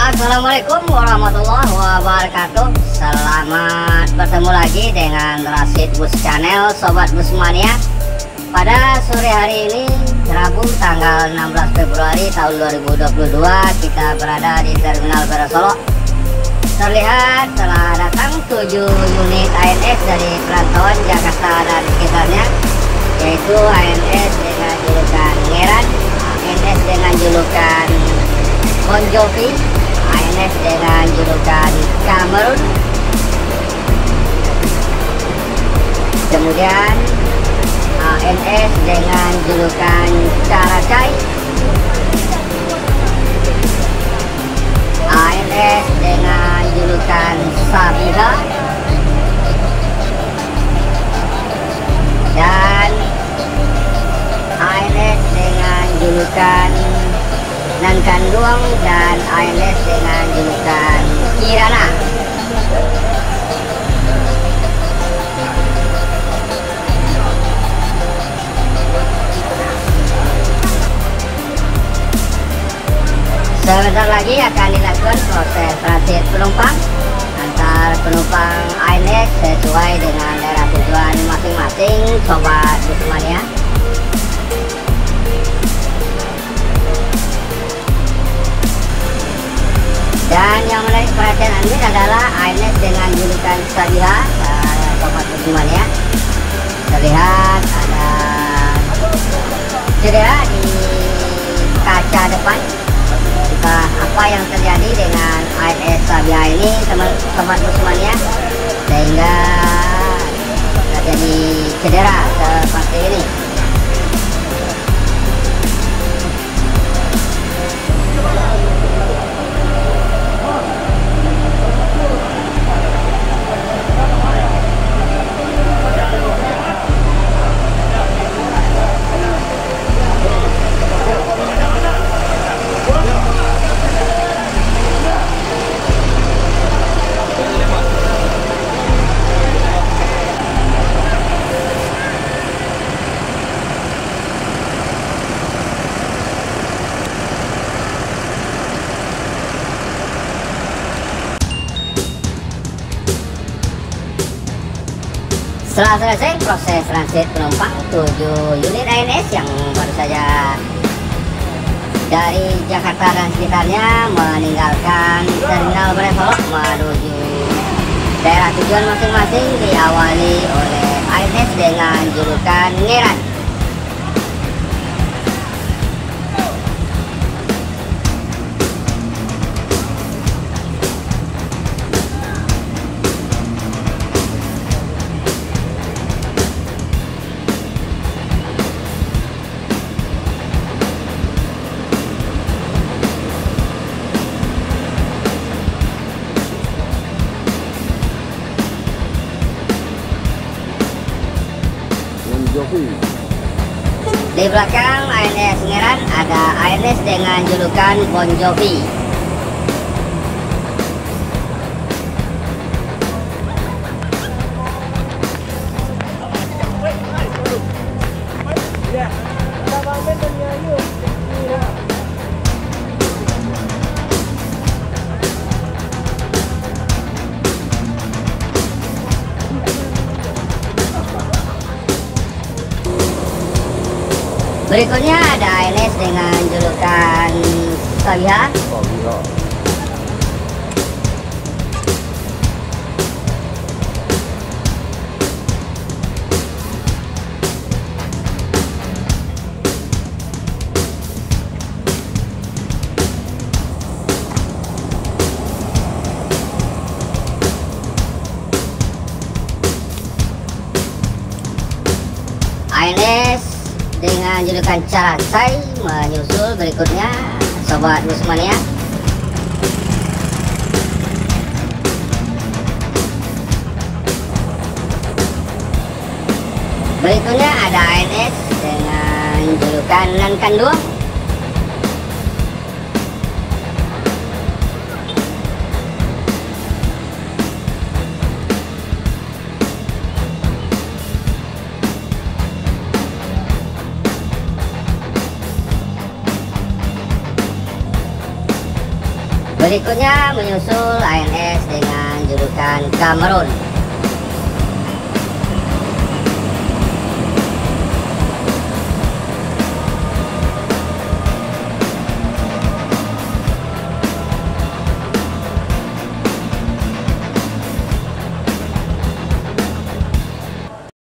Assalamualaikum warahmatullahi wabarakatuh. Selamat bertemu lagi dengan Rasid Bus Channel, Sobat Bus Mania. Pada sore hari ini, Rabu tanggal 16 Februari tahun 2022, kita berada di Terminal Perak Solo. Terlihat telah datang 7 unit ANS dari perantauan Jakarta dan sekitarnya, yaitu ANS dengan julukan Ngeran, ANS dengan julukan Bon Jovi, ANS dengan julukan Cameron, kemudian ANS dengan julukan Caracay, ANS dengan julukan Sabiha, dan ANS dengan julukan Nankanduang, dan ANS dengan julukan Kirana. Sebentar lagi akan dilakukan proses transit penumpang antar penumpang ANS sesuai dengan daerah tujuan masing-masing, Sobat Bus Mania. Dan yang menarik perhatian Anda adalah ANS dengan julukan Sabiha, Sobat Bus Mania. Terlihat ada cedera di kaca depan. Entah apa yang terjadi dengan ANS Sabiha ini, Sobat Bus Mania, sehingga terjadi cedera seperti ini. Setelah selesai proses transit penumpang, 7 unit ANS yang baru saja dari Jakarta dan sekitarnya meninggalkan Terminal Perak Solo menuju daerah tujuan masing-masing, diawali oleh ANS dengan julukan Ngeran. Di belakang ANS Ngeran ada ANS dengan julukan Bon Jovi. Berikutnya ada ANS dengan julukan Sabiha. ANS dengan julukan Caracay menyusul berikutnya, Sobat Bus Mania. julukan Nankandua. Berikutnya menyusul ANS dengan julukan Kamerun.